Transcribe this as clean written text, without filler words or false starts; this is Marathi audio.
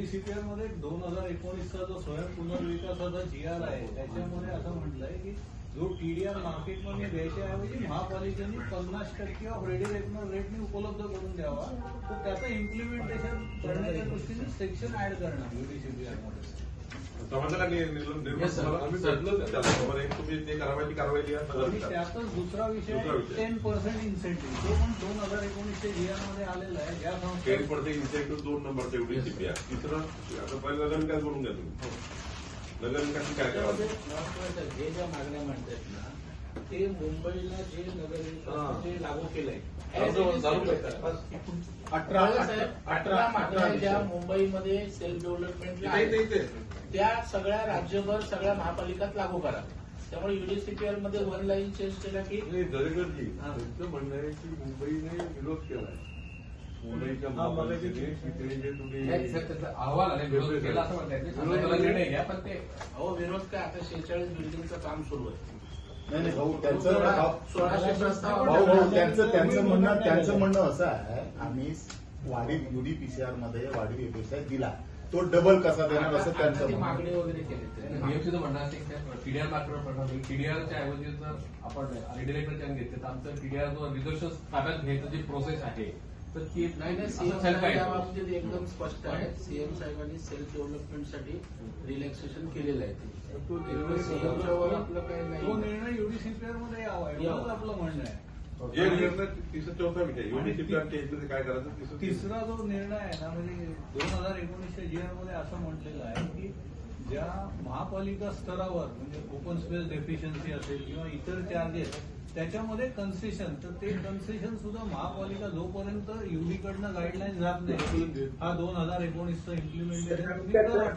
युडीसीपीआर मध्ये 2019चा जो स्वयं पुनर्विकासाचा GR आहे त्याच्यामध्ये असं म्हटलंय की जो TDR मार्केटमध्ये द्यायच्याऐवजी महापालिकेने 50% ऑफ रेडी रेकनर रेटने उपलब्ध करून द्यावा, तर त्याचं इम्प्लिमेंटेशन करण्याच्या दृष्टीने सेक्शन ऍड करणार युडीसीपीआर मध्ये. समाजाला तुम्ही ते कारवाई लिहा. त्यातच दुसरा विषय 10% इन्सेंटिव्ह, तो पण 2019च्या GR मध्ये आलेला आहे. ज्या 10% इन्सेंटिव्ह 2 नंबरचा युडीसीपीआर. तिसरं आता पहिलं नगर विकास बोलून घ्या तुम्ही. नगर विकास काय करावं? हे ज्या मागण्या म्हणतात ना ते मुंबईला जे नगर विकास जे लागू केलंय 18 मागण्या ज्या मुंबईमध्ये सेल्फ डेव्हलपमेंट त्या सगळ्या राज्यभर सगळ्या महापालिकात लागू करा. त्यामुळे युडीसीपीआर मध्ये वन लाईन चेंज केला की दरेकरजी त्यांचं म्हणणं आहे की मुंबईने विरोध केलाय. मुंबईच्या महापालिकेने तिथे जे तुम्ही अहवाल आले विरोध केला असं म्हणतात निर्णय घ्या, पण ते विरोध काय आता 46 बिल्डिंगचं काम सुरू आहे. नाही भाऊ, त्यांचं म्हणणं असं आहे, आम्ही वाढीव युडीपीसीआर मध्ये वाढीव एफएसआय दिला, तो डबल कसा देणार असं त्यांचं मागणी वगैरे केली. बीएमसीचं म्हणणं असं TDR मार्केट TDRच्या ऐवजी जर आपण रेग्युलेटर घेतले तर आमचं TDR जो रिझर्व्हेशन ताब्यात घ्यायचं जी प्रोसेस आहे तर ती नाही सीएम साहेबांच्या बाबतीत एकदम स्पष्ट आहे. सीएम साहेबांनी सेल्फ डेव्हलपमेंटसाठी रिलॅक्सेशन केलेलं आहे. सीएमच्या वर आपलं काही नाही. तो निर्णय युडीसीपीआर मध्ये यावा एवढंच आपलं म्हणणं आहे. जे निर्णय चौथा विषय युडीसीपीआरच्या काय करायचं. तिसरा जो निर्णय आहे ना, म्हणजे 2019च्या GR मध्ये असं म्हटलेलं आहे की ज्या महापालिका स्तरावर म्हणजे ओपन स्पेस डेफिशियन्सी असेल किंवा इतर चार्जेस त्याच्यामध्ये कन्सेशन, तर ते कन्सेशन सुद्धा महापालिका जोपर्यंत युडीकडनं गाईडलाईन जात नाही, हा 2019चं इम्प्लिमेंटेशन